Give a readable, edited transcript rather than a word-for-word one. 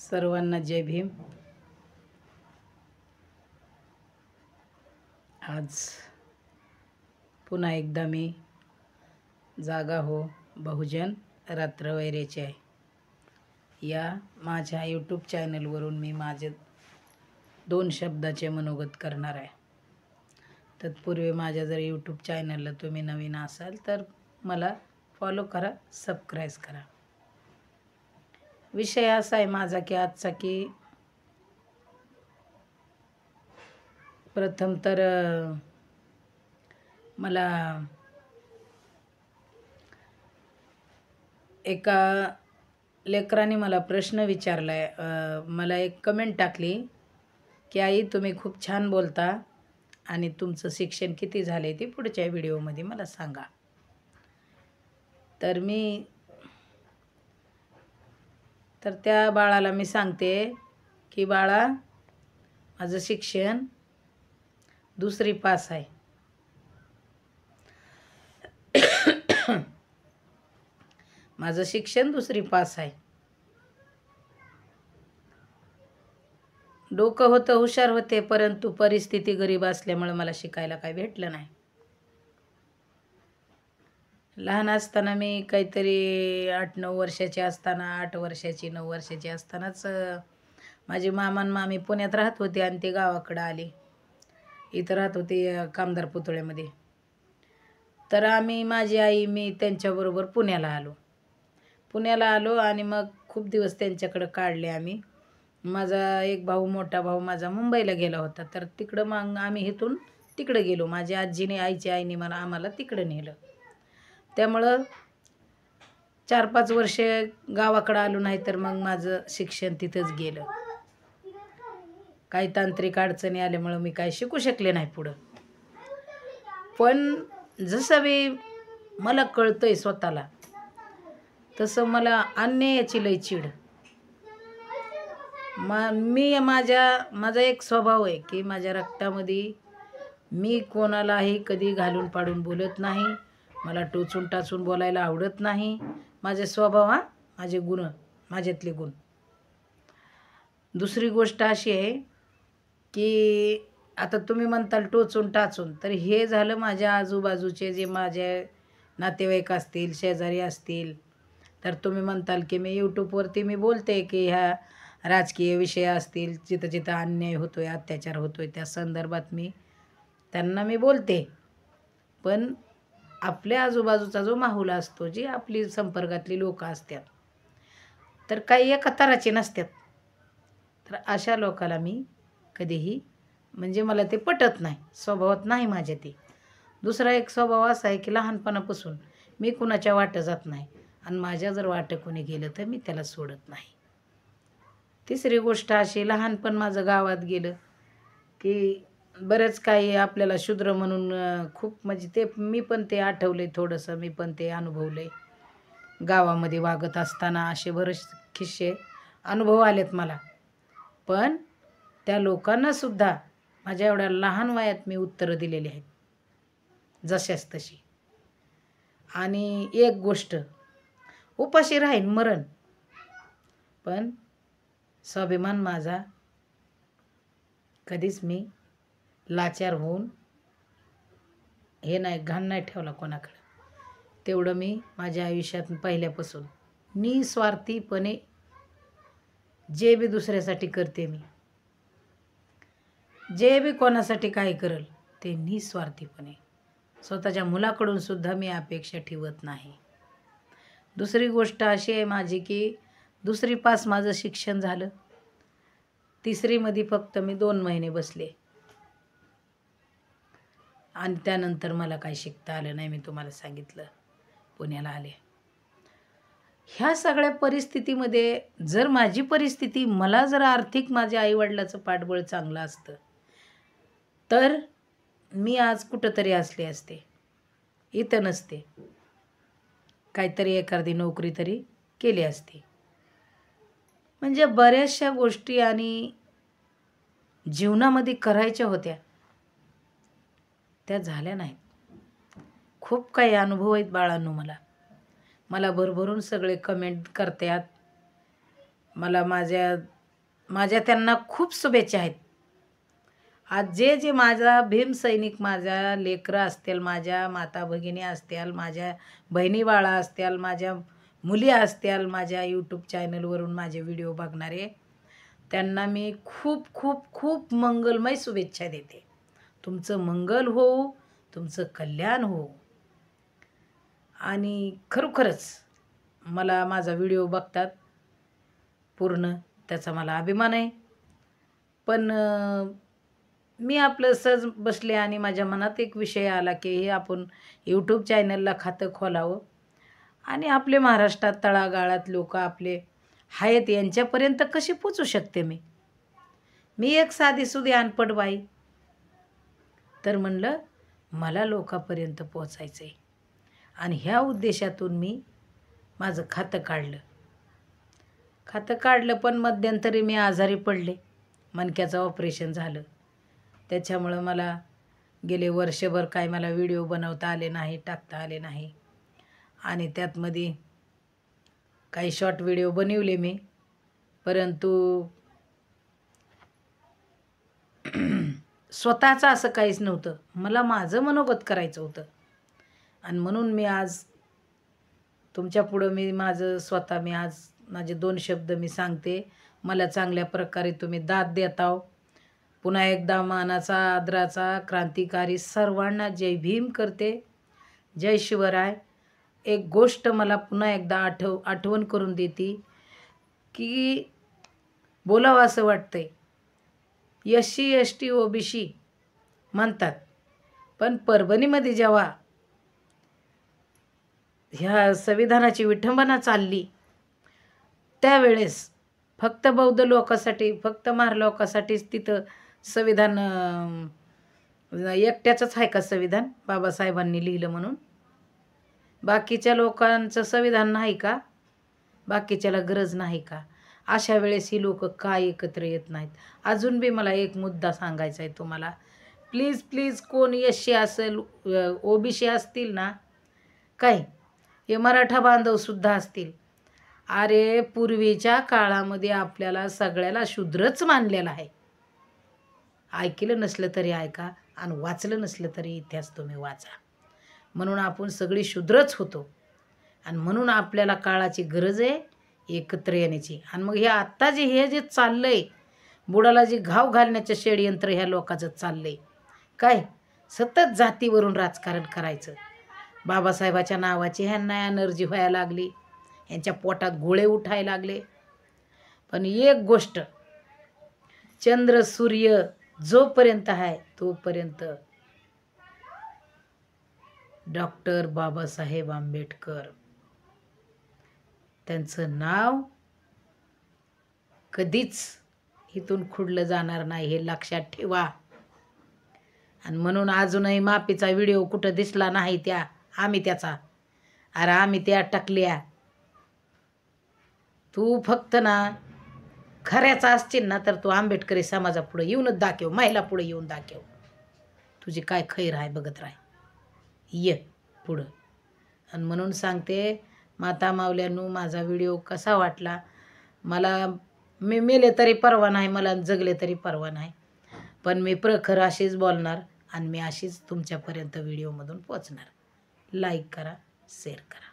सर्वांना जय भीम। आज पुन्हा एकदा मी जागा हो बहुजन रात्र वैरेचे आहे या माझ्या यूट्यूब चॅनलवरून मी माझे 2 शब्दाचे मनोगत करणार आहे। तत्पूर्वी माझ्या जर यूट्यूब चॅनलला तुम्ही नवीन असाल तर मला फॉलो करा, सबस्क्राइब करा। विषय असा आहे माझा की आजचा की प्रथम तर मला एका लेकराने मला प्रश्न विचारलाय, मला एक कमेंट टाकली की आई तुम्ही खूप छान बोलता आणि तुमचं शिक्षण किती झाले ते पुढच्या व्हिडिओमध्ये मला सांगा। तर त्या बाळाला मी सांगते की बाळा माझं शिक्षण 2री पास आहे। माझं शिक्षण 2री पास आहे। डोकं होतं, हुशार होते, परंतु परिस्थिती गरीब असल्यामुळे मला शिकायला काही भेटलं नाही। लहान असताना मी काहीतरी 8-9 वर्षाची असताना, 8 वर्षाची 9 वर्षाची असतानाच माझे मामा आणि मामी पुण्यात राहत होते आणि ते गावाकडे आले। इथं राहत होते कामदार पुतळ्यामध्ये। तर आम्ही, माझी आई, मी त्यांच्याबरोबर पुण्याला आलो आणि मग खूप दिवस त्यांच्याकडे काढले आम्ही। माझा एक भाऊ, मोठा भाऊ माझा मुंबईला गेला होता, तर तिकडं मग आम्ही इथून तिकडे गेलो। माझ्या आजीने, आईच्या आईने आम्हाला तिकडे नेलं। त्यामुळं 4-5 वर्षे गावाकडे आलो नाही, तर मग माझं शिक्षण तिथंच गेलं। काही तांत्रिक अडचणी आल्यामुळं मी काही शिकू शकले नाही पुढं। पण जसं मला कळतंय स्वतःला, तसं मला अन्यायाची लय चीड। माझा एक स्वभाव आहे की माझ्या रक्तामध्ये मी कोणालाही कधी घालून पाडून बोलत नाही। मला टोचून टाचून बोलायला आवडत नाही। माझे स्वभाव, माझे गुण, माझ्यातले गुण। दुसरी गोष्ट अशी आहे की आता तुम्ही म्हणताल टोचून टाचून, तर हे झालं माझ्या आजूबाजूचे जे माझे नातेवाईक असतील, शेजारी असतील। तर तुम्ही म्हणताल की मी यूट्यूबवरती मी बोलते की ह्या राजकीय विषय असतील, जिथं जिथं अन्याय होतोय, अत्याचार होतोय, त्या संदर्भात त्यांना मी बोलते। पण आपल्या आजूबाजूचा जो माहोल असतो, जी आपली संपर्कातली लोक असतात, तर काही एका तराची नसतात। तर अशा लोकाला मी कधीही, म्हणजे मला ते पटत नाही, स्वभावात नाही माझ्या ते। दुसरा एक स्वभाव असा आहे की लहानपणापासून मी कुणाच्या वाटं जात नाही आणि माझ्या जर वाटं कोणी गेलं तर मी त्याला सोडत नाही। तिसरी गोष्ट अशी, लहानपण माझं गावात गेलं की बरंच काही आपल्याला शूद्र म्हणून खूप, म्हणजे ते मी पण ते आठवले थोडंसं, मी पण ते अनुभवले। गावामध्ये वागत असताना असे बरेच किस्से अनुभव आलेत मला। पण त्या लोकांना सुद्धा माझ्या एवढ्या लहान वयात मी उत्तरं दिलेली आहेत, जशाच तशी। आणि एक गोष्ट, उपाशी राहीन, मरण, पण स्वाभिमान माझा कधीच मी लाचार होऊन हे नाही, घाण नाही ठेवला कोणाकडे। तेवढं मी माझ्या आयुष्यात पहिल्यापासून निस्वार्थीपणे जे बी दुसऱ्यासाठी करते, मी जे बी कोणासाठी काय करेल ते निस्वार्थीपणे, स्वतःच्या मुलाकडून सुद्धा मी अपेक्षा ठेवत नाही। दुसरी गोष्ट अशी आहे माझी की 2री पास माझं शिक्षण झालं, 3रीमध्ये फक्त मी 2 महिने बसले आणि त्यानंतर मला काही शिकता आलं नाही। मी तुम्हाला सांगितलं, पुण्याला आले। ह्या सगळ्या परिस्थितीमध्ये जर माझी परिस्थिती, मला जर आर्थिक माझ्या आईवडिलाचं पाठबळ चांगलं असतं तर मी आज कुठंतरी असले असते, इथं नसते, काहीतरी एखादी नोकरी तरी केली असती। म्हणजे बऱ्याचशा गोष्टी आणि जीवनामध्ये करायच्या होत्या, त्या झाल्या नाहीत। खूप काही अनुभव आहेत बाळांनो। मला भरभरून सगळे कमेंट करतात मला माझ्या त्यांना खूप शुभेच्छा आहेत. आज जे माझा भीमसैनिक, माझ्या लेकरं असतील, माझ्या माता भगिनी असतील, माझ्या बहिणी बाळा असतील, माझ्या मुली असतील, माझ्या यूट्यूब चॅनलवरून माझे व्हिडिओ बघणारे, त्यांना मी खूप खूप खूप मंगलमय शुभेच्छा देते. तुमचं मंगल होऊ, तुमचं कल्याण होऊ. आणि खरोखरच मला माझा व्हिडिओ बघतात पूर्ण, त्याचा मला अभिमान आहे. पण मी आपलं सहज बसले आणि माझ्या मनात एक विषय आला की हे आपण यूट्यूब चॅनलला खातं खोलावं आणि आपले महाराष्ट्रात तळागाळात लोक आपले आहेत यांच्यापर्यंत कशी पोचू शकते. मी एक साधीसुधी अनपढ बाई, तर म्हणलं मला लोकांपर्यंत पोचायचं आहे. आणि ह्या उद्देशातून मी माझं खातं काढलं. पण मध्यंतरी मी आजारी पडले, मणक्याचं ऑपरेशन झालं. त्याच्यामुळं मला गेले वर्षभर काय मला व्हिडिओ बनवता आले नाही, टाकता आले नाही. आणि त्यातमध्ये काही शॉर्ट व्हिडिओ बनवले मी, परंतु स्वतःचं असं काहीच नव्हतं. मला माझं मनोगत करायचं होतं. आणि म्हणून मी आज तुमच्यापुढं मी आज माझे 2 शब्द मी सांगते. मला चांगल्या प्रकारे तुम्ही दाद देताव. पुन्हा एकदा मानाचा, आदराचा, क्रांतिकारी सर्वांना जय भीम करते. जय शिवराय. एक गोष्ट मला पुन्हा एकदा आठवण करून देते की बोलावं असं वाटतंय. SC ST OBC म्हणतात, पण परभणीमध्ये जेव्हा ह्या संविधानाची विठंबना चालली त्यावेळेस फक्त बौद्ध लोकांसाठी, फक्त महार लोकांसाठीच तिथं संविधान एकट्याचंच आहे का संविधान बाबासाहेबांनी लिहिलं म्हणून? बाकीच्या लोकांचं संविधान नाही का? बाकीच्याला गरज नाही का? अशा वेळेस ही लोक का एकत्र येत नाहीत? अजून बी मला एक मुद्दा सांगायचा आहे तुम्हाला. प्लीज प्लीज कोण SC असेल, OBC असतील ना, काय हे मराठा बांधवसुद्धा असतील, अरे पूर्वीच्या काळामध्ये आपल्याला सगळ्याला शूद्रच मानलेलं आहे. ऐकलं नसलं तरी ऐका आणि वाचलं नसलं तरी इतिहास तुम्ही वाचा. म्हणून आपण सगळी शूद्रच होतो आणि म्हणून आपल्याला काळाची गरज आहे एकत्र येण्याची. आणि मग हे जे चाललंय, बुडाला जे घाव घालण्याचं षडयंत्र ह्या लोकांचं चाललंय, काय सतत जातीवरून राजकारण करायचं. बाबासाहेबाच्या नावाची ह्यांना एनर्जी व्हायला लागली, यांच्या पोटात गोळे उठायला लागले. पण एक गोष्ट, चंद्र सूर्य जोपर्यंत आहे तोपर्यंत डॉक्टर बाबासाहेब आंबेडकर त्यांचं नाव कधीच इथून खुडलं जाणार नाही, हे लक्षात ठेवा. आणि म्हणून अजूनही माफीचा व्हिडिओ कुठं दिसला नाही आम्ही त्या टाकल्या. तू फक्त ना खऱ्याचा असशील ना तर तू आंबेडकरी समाजापुढे येऊनच दाखव, महिला पुढे येऊन दाखव तुझी काय खैर आहे, बघत राह, ये पुढं. आणि म्हणून सांगते माता मावल्यांनो, माझा व्हिडिओ कसा वाटला? मी मेले तरी परवा नाही, मला जगले तरी परवा नाही, पण मी प्रखर अशीच बोलणार आणि मी अशीच तुमच्यापर्यंत व्हिडिओमधून पोचणार. लाईक करा, शेअर करा.